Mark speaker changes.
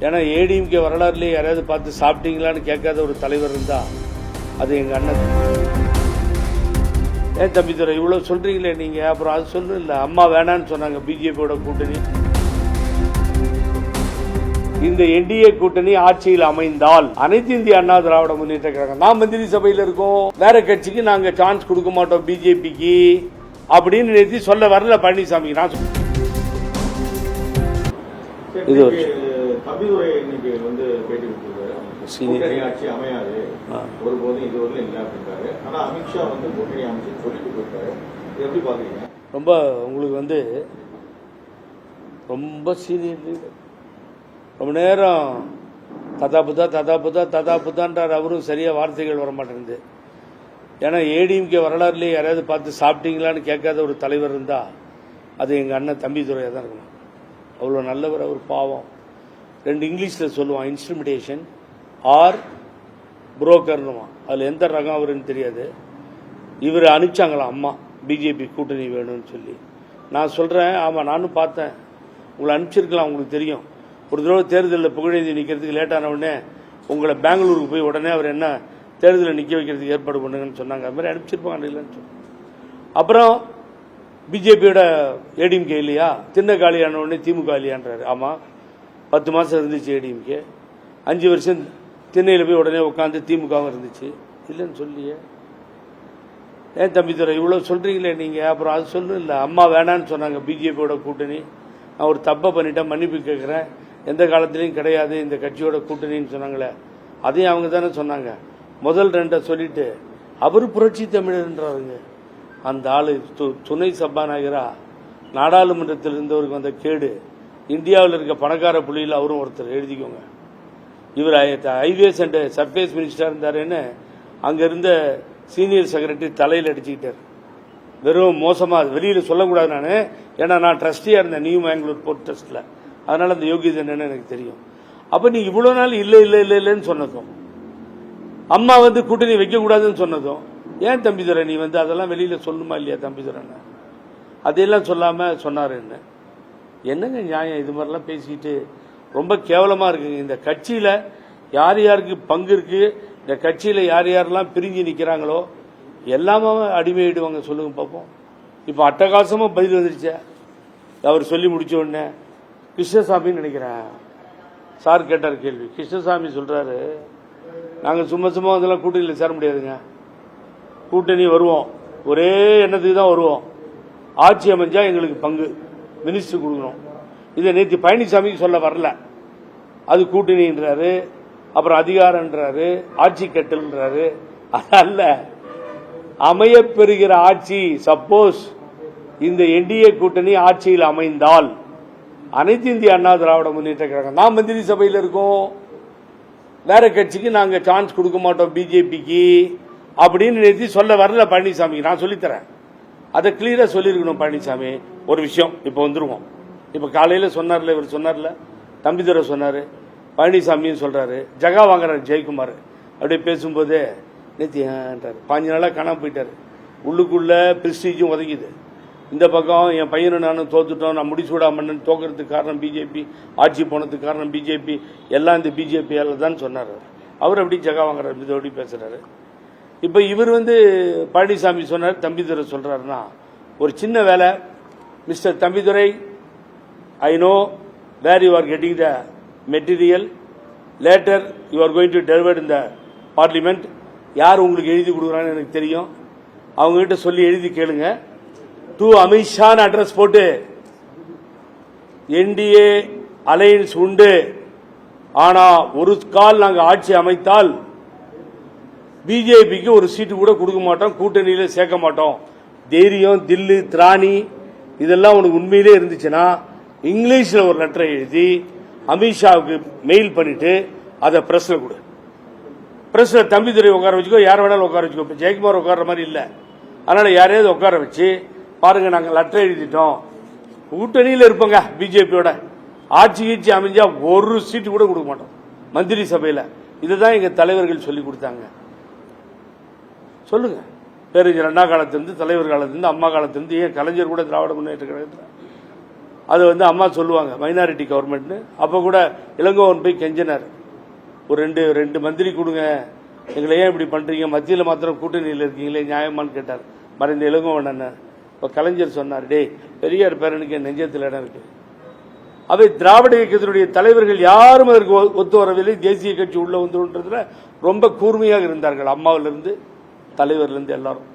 Speaker 1: ஏன்னா ஏடிஎம்கே வரலாறுலேயே யாராவது பார்த்து சாப்பிட்டீங்களான்னு கேட்காத ஒரு தலைவர் இருந்தா அது எங்கள் அண்ணன். ஏன் தம்பிதுரை இவ்வளோ சொல்கிறீங்களே நீங்கள், அப்புறம் அது சொல்லணும் இல்லை, அம்மா வேணான்னு சொன்னாங்க பிஜேபியோட கூட்டணி. இந்த என்டிஏ கூட்டணி ஆட்சியில் அமைந்தால் அனைத்து இந்திய அண்ணா திராவிட முன்னேற்ற கழகம் நான் மந்திரி சபையில் இருக்கோம், வேற கட்சிக்கு நாங்க சான்ஸ் கொடுக்க மாட்டோம் பிஜேபிக்கு அப்படின்னு நிறுத்தி சொல்ல வரல பழனிசாமி. நான் இது ரொம்ப உங்களுக்கு ரொம்ப சீனியர் லீடர். ரொம்ப நேரம் ததாபுதான்றார், அவரும் சரியா வார்த்தைகள் வர மாட்டேங்குது. ஏன்னா ஏடிஎம்கே வரலாறுலேயே யாராவது பார்த்து சாப்பிட்டீங்களான்னு கேட்காத ஒரு தலைவர் இருந்தா அது எங்கள் அண்ணன் தம்பிதுரையாக தான் இருக்கணும். அவ்வளோ நல்லவர் அவர், பாவம். 2 இங்கிலீஷில் சொல்லுவான், இன்ஸ்ட்ருமெண்டேஷன் ஆர் புரோக்கர்னுவான். அதில் எந்த ரகம் அவருன்னு தெரியாது. இவர் அனுப்பிச்சாங்களாம் அம்மா பிஜேபி கூட்டணி வேணும்னு சொல்லி. நான் சொல்கிறேன், ஆமாம் நானும் பார்த்தேன், உங்களை அனுப்பிச்சிருக்கலாம், உங்களுக்கு தெரியும். ஒரு தடவை தேர்தலில் புகழேந்தி நிற்கிறதுக்கு லேட்டான உடனே உங்களை பெங்களூருக்கு போய் உடனே அவர் என்ன தேர்தலில் நிற்க வைக்கிறதுக்கு ஏற்பாடு பண்ணுங்கன்னு சொன்னாங்க. அது மாதிரி அனுப்பிச்சிருப்பாங்க இல்லைன்னு சொன்னாங்க. அப்புறம் பிஜேபியோட ஏடிஎம்கே இல்லையா, தின்ன காலியான உடனே திமுக இல்லையான்றாரு. ஆமாம், 10 மாதம் இருந்துச்சு ஏடிஎம்கே, 5 வருஷம் திண்ணையில் போய் உடனே உட்காந்து திமுகவும் இருந்துச்சு இல்லைன்னு சொல்லியே. ஏன் தம்பிதுரை இவ்வளோ சொல்கிறீங்களே நீங்கள், அப்புறம் அது சொல்லணும் இல்லை, அம்மா வேணான்னு சொன்னாங்க பிஜேபியோட கூட்டணி. நான் ஒரு தப்பை பண்ணிட்டேன், மன்னிப்பு கேட்குறேன், எந்த காலத்திலையும் கிடையாது இந்த கட்சியோட கூட்டணின்னு சொன்னாங்களே, அதையும் அவங்க தானே சொன்னாங்க. முதல் 2 சொல்லிட்டு அவர் புரட்சி தமிழர்ன்றாருங்க. அந்த ஆளு துணை சபாநாயகரா நாடாளுமன்றத்தில் இருந்தவருக்கு வந்த கேடு. இந்தியாவில் இருக்க பணக்கார புள்ளியில் அவரும் ஒருத்தர், எழுதிக்கோங்க. இவர் ஹைவேஸ் அண்ட் சர்ஃபேஸ் மினிஸ்டர் இருந்தாருன்னு அங்க இருந்த சீனியர் செக்ரட்டரி தலையில் அடிச்சுக்கிட்டார். வெறும் மோசமா, வெளியில சொல்லக்கூடாது நான், ஏன்னா நான் ட்ரஸ்டியா இருந்தேன் நியூ மேங்களூர் போர்ட் ட்ரஸ்ட்ல, அதனால அந்த யோகியதை என்னன்னு எனக்கு தெரியும். அப்ப நீ இவ்வளவு நாள் இல்லன்னு சொன்னதும், அம்மா கூட்டணி வைக்க கூடாதுன்னு சொன்னதும், ஏன் தம்பிதுரை நீ அதெல்லாம் வெளியில சொல்லுமா இல்லையா தம்பிதுரை? அதையெல்லாம் சொல்லாம சொன்னாரு. என்னங்க நியாயம்? இது மாதிரிலாம் பேசிட்டு ரொம்ப கேவலமா இருக்குங்க. இந்த கட்சியில யார் யாருக்கு பங்கு இருக்கு, இந்த கட்சியில யார் யாரெல்லாம் பிரிஞ்சு நிக்கிறாங்களோ எல்லாமே அடிமையிடுவாங்க. சொல்லுங்க பார்ப்போம். இப்ப அட்டகாசமா பதில் வந்துருச்சே அவர் சொல்லி முடிச்ச உடனே. கிருஷ்ணசாமின்னு நினைக்கிறேன் சார் கேட்டார் கேள்வி. கிருஷ்ணசாமி சொல்றாரு, நாங்க சும்மா அதெல்லாம் கூட்டணியில் சேர முடியாதுங்க, கூட்டணி வருவோம், ஒரே எண்ணத்துக்கு தான் வருவோம், ஆட்சி அமைஞ்சா எங்களுக்கு பங்கு மினிஸ்டர் கொடுக்கணும். இதை நேற்று பழனிசாமிக்கு சொல்ல வரல, அது கூட்டணின்றாரு, அப்புறம் அதிகாரம்ன்றாரு, ஆட்சி கட்டல்ன்றாரு. அதல்ல, அமையப்பெறுகிற ஆட்சி, சப்போஸ் இந்த என்டிஏ கூட்டணி ஆட்சியில் அமைந்தால் அனைத்து இந்திய அண்ணா திராவிட முன்னேற்ற கழகம் நான் மந்திரி சபையில் இருக்கோம், வேற கட்சிக்கு நாங்க சான்ஸ் கொடுக்க மாட்டோம் பிஜேபிக்கு அப்படின்னு நிறுத்தி சொல்ல வரல பழனிசாமி. நான் சொல்லித்தரேன், அதை கிளியரா சொல்லிருக்கணும் பழனிசாமி. ஒரு விஷயம் இப்ப வந்துருவோம். இப்ப காலையில சொன்னார்ல, இவர் சொன்னார்ல, தம்பிதுரை சொன்னாரு, பழனிசாமியும் சொல்றாரு, ஜகா வாங்குறாரு ஜெயக்குமார். அப்படியே பேசும்போதே நேற்று 5 நாளா காணாம போயிட்டாரு. உள்ளுக்குள்ள பிரிஸ்டீஜும் உதங்கிது. இந்த பக்கம் என் பையனும் நானும் தோத்துட்டோம், நான் முடிசூடா மன்னன் தோக்கிறதுக்கு காரணம் பிஜேபி, ஆட்சி போனதுக்கு காரணம் பிஜேபி, எல்லாம் இந்த பிஜேபியால தான் சொன்னார். அவர் அப்படி ஜகா வாங்குறாரு, இதோடி பேசுறாரு. இப்ப இவர் பழனிசாமி சொன்னார், தம்பிதுரை சொல்றாருன்னா ஒரு சின்ன வேலை, mister Thambidurai, I know where you are getting the material, later you are going to deliver in the parliament. யார் உங்களுக்கு எழுதி கொடுக்குறான்னு எனக்கு தெரியும், அவங்க கிட்ட சொல்லி எழுதி கேளுங்க. டூ அமித்ஷான்னு அட்ரஸ் போட்டு, என்டிஏ அலையன்ஸ் உண்டு, ஆனா ஒரு கால் நாங்க ஆட்சி அமைத்தால் பிஜேபிக்கு ஒரு சீட்டு கூட கொடுக்க மாட்டோம், கூட்டணியில சேர்க்க மாட்டோம். தைரியம், தில்லு, திராணி இதெல்லாம் உனக்கு உண்மையிலே இருந்துச்சுன்னா இங்கிலீஷ்ல ஒரு லெட்டரை எழுதி அமித்ஷாவுக்கு மெயில் பண்ணிட்டு அதை பிரஸ்ல கொடு. பிரஸ்ல தம்பிதுரை உட்கார வச்சுக்கோ, யார் வேணாலும் உட்கார வச்சுக்கோ. ஜெயக்குமார் உட்கார்ற மாதிரி இல்ல, அதனால யாரையாவது உட்கார வச்சு பாருங்க, நாங்க லெட்டர் எழுதிட்டோம், கூட்டணியில இருப்போங்க பிஜேபியோட, ஆட்சி கீட்சி அமைஞ்சா ஒரு சீட்டு கூட கொடுக்க மாட்டோம் மந்திரி சபையில. இதுதான் எங்க தலைவர்கள் சொல்லி கொடுத்தாங்க. சொல்லுங்க, பேரறிஞர் அண்ணா காலத்திலிருந்து, தலைவர் காலத்திலிருந்து, அம்மா காலத்திலிருந்து, ஏன் கலைஞர் கூட திராவிட முன்னேற்ற கழகத்தில் அது அம்மா சொல்லுவாங்க மைனாரிட்டி கவர்மெண்ட்னு. அப்போ கூட இளங்கோவன் போய் கெஞ்சினார், ஒரு ரெண்டு மந்திரி கொடுங்க, எங்களை ஏன் இப்படி பண்றீங்க, மத்தியில் மாத்திரம் கூட்டணியில் இருக்கீங்களே நியாயமான்னு கேட்டார் மறைந்த இளங்கோவன் அண்ணன். இப்போ கலைஞர் சொன்னார், டே பெரியார் பேரனுக்கு நெஞ்சத்தில் இடம் இருக்கு. அவை திராவிட இயக்கத்தினுடைய தலைவர்கள் யாரும் அதற்கு ஒத்து வரவில்லை. தேசிய கட்சி உள்ள வந்துன்றதுல ரொம்ப கூர்மையாக இருந்தார்கள், அம்மாவிலிருந்து தலைவர்லேருந்து எல்லாரும்.